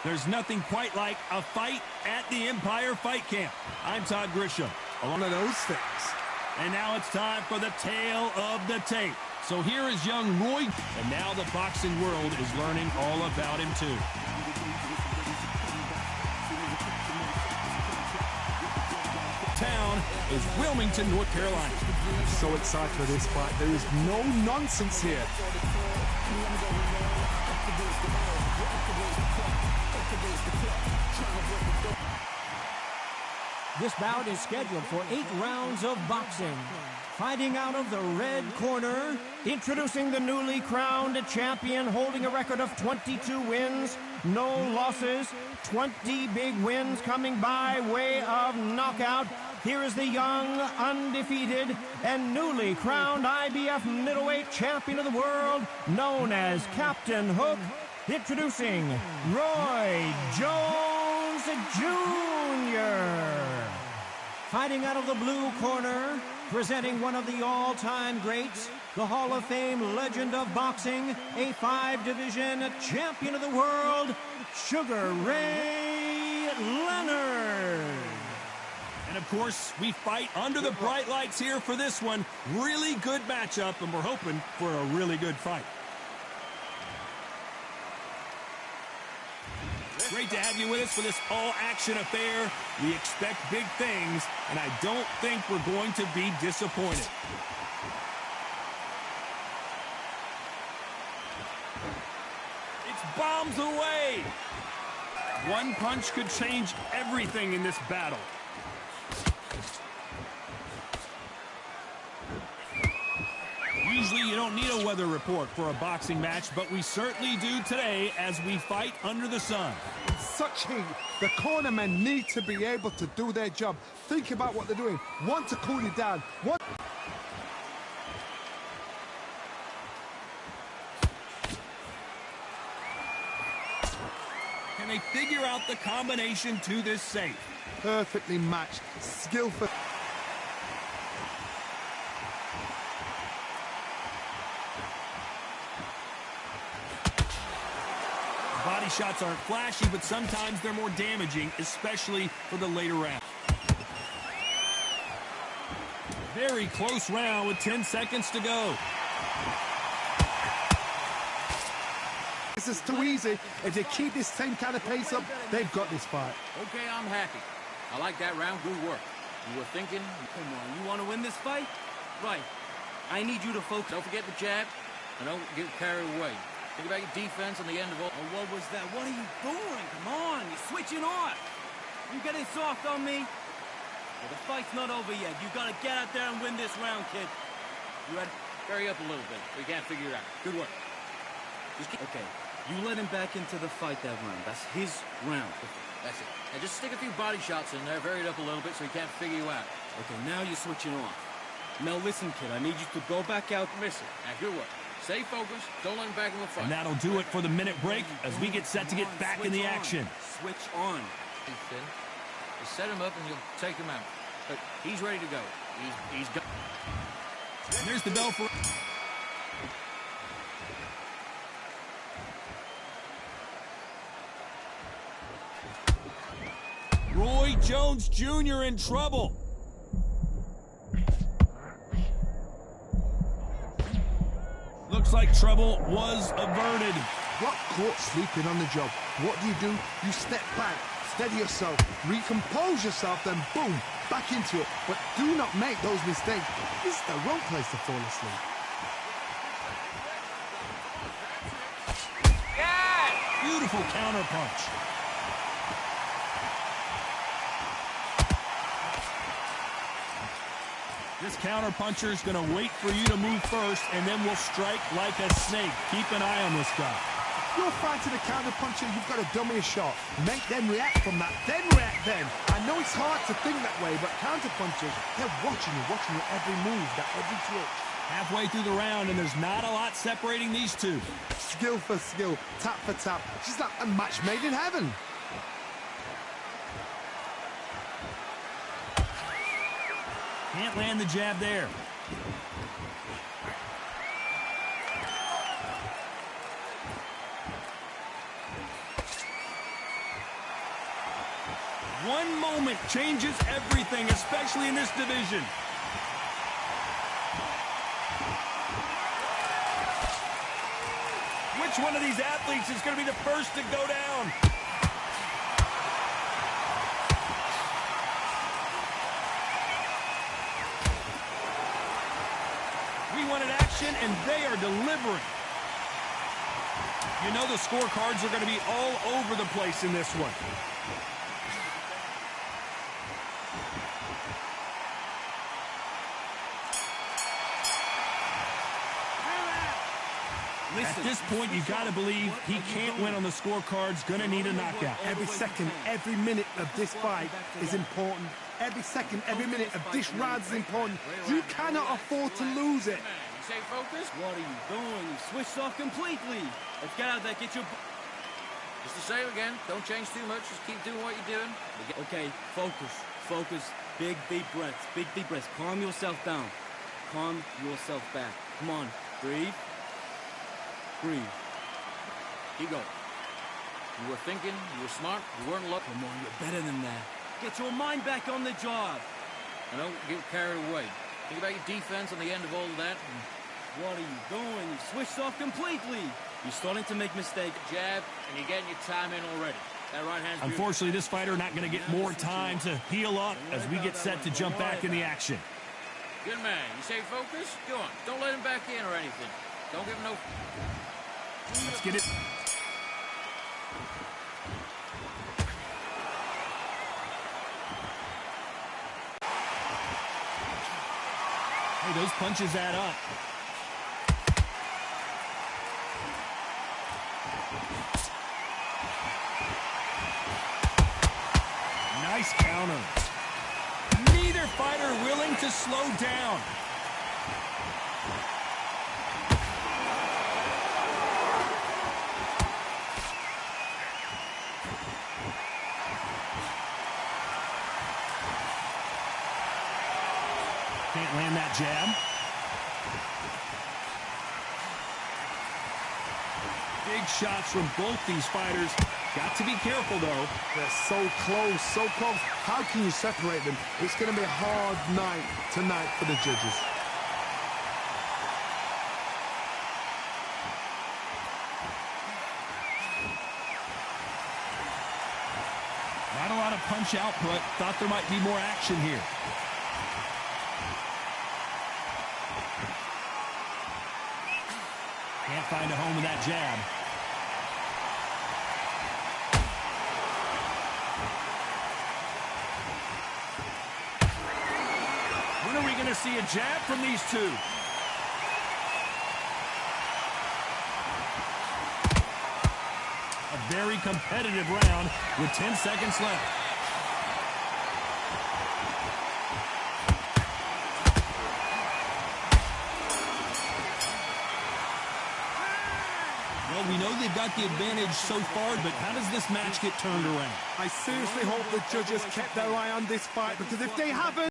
There's nothing quite like a fight at the Empire Fight Camp. I'm Todd Grisham. One of those things. And now it's time for the tale of the tape. So here is young Roy, and now the boxing world is learning all about him too. Town is Wilmington, North Carolina. I'm so excited for this fight. There is no nonsense here. This bout is scheduled for 8 rounds of boxing. Fighting out of the red corner, introducing the newly crowned champion, holding a record of 22 wins, no losses, 20 big wins coming by way of knockout. Here is the young, undefeated, and newly crowned IBF middleweight champion of the world, known as Captain Hook, introducing Roy Jones Jr. Fighting out of the blue corner, presenting one of the all-time greats, the Hall of Fame legend of boxing, a 5-division champion of the world, Sugar Ray Leonard. And of course, we fight under the bright lights here for this one. Really good matchup, and we're hoping for a really good fight. Great to have you with us for this all-action affair. We expect big things, and I don't think we're going to be disappointed. It's bombs away. One punch could change everything in this battle. Usually you don't need a weather report for a boxing match, but we certainly do today as we fight under the sun. Such heat. The cornermen need to be able to do their job. Think about what they're doing. Want to cool you down. Can they figure out the combination to this safe? Perfectly matched. Skillful. Body shots aren't flashy, but sometimes they're more damaging, especially for the later round. Very close round with 10 seconds to go. This is too easy. If they keep this same kind of pace up, they've got this fight. Okay, I'm happy. I like that round. Good work. You were thinking, come on, you want to win this fight? Right. I need you to focus. Don't forget the jab, and don't get carried away. Think about your defense and the end of all. Oh, what was that? What are you doing? Come on, you're switching off. You getting soft on me? Well, the fight's not over yet. You gotta get out there and win this round, kid. You ready? Hurry up a little bit. We can't figure it out. Good work. Just keep... Okay, you let him back into the fight that round. That's his round. That's it. And just stick a few body shots in there, vary it up a little bit so he can't figure you out. Okay, now you're switching off. Now listen, kid, I need you to go back out. Miss it. Now, good work. Stay focused. Don't let him back in the fight. And that'll do it for the minute break as we get set to get back in the action. Switch on. Just set him up and you'll take him out. But he's ready to go. He's go. And there's the bell for... Roy Jones Jr. in trouble. Looks like trouble was averted. Got caught sleeping on the job. What do? You step back, steady yourself, recompose yourself, then boom, back into it. But do not make those mistakes. This is the wrong place to fall asleep. Yeah! Beautiful counter punch. This counter-puncher is going to wait for you to move first, and then will strike like a snake. Keep an eye on this guy. You're fighting a counter-puncher, you've got to dummy a shot. Make them react from that, then react then. I know it's hard to think that way, but counter-punchers, they're watching your every move, that every twitch. Halfway through the round, and there's not a lot separating these two. Skill for skill, tap for tap. She's like a match made in heaven. Can't land the jab there. One moment changes everything, especially in this division. Which one of these athletes is going to be the first to go down? We wanted action, and they are delivering. You know the scorecards are going to be all over the place in this one. At this point, you got to believe he can't win on the scorecards. Going to need a knockout. Every second, every minute of this fight is important. Every second, every minute of this round is important. You cannot afford to lose it. You stay focused? What are you doing? You switched off completely. Let's get out there, get your... Just the same again. Don't change too much. Just keep doing what you're doing. Okay, focus. Focus. Big, deep breaths. Big, deep breaths. Calm yourself down. Calm yourself back. Come on. Breathe. Breathe. Keep going. You were thinking. You were smart. You weren't lucky. Come on, you're better than that. Get your mind back on the job. And don't get carried away. Think about your defense on the end of all of that. What are you doing? You switched off completely. You're starting to make mistakes. Jab, and you're getting your time in already. That right hand's beautiful. Unfortunately, this fighter not going to get more time to heal up as we get set to jump back in the action. Good man. You stay focused? Go on. Don't let him back in or anything. Don't give him no... Let's get it. Hey, those punches add up. Nice counter. Neither fighter willing to slow down. Can't land that jab. Big shots from both these fighters. Got to be careful, though. They're so close, so close. How can you separate them? It's going to be a hard night tonight for the judges. Not a lot of punch output. Thought there might be more action here. Can't find a home with that jab. When are we going to see a jab from these two? A very competitive round with 10 seconds left. Well, we know they've got the advantage so far, but how does this match get turned around? I seriously hope the judges kept their eye on this fight, because if they haven't,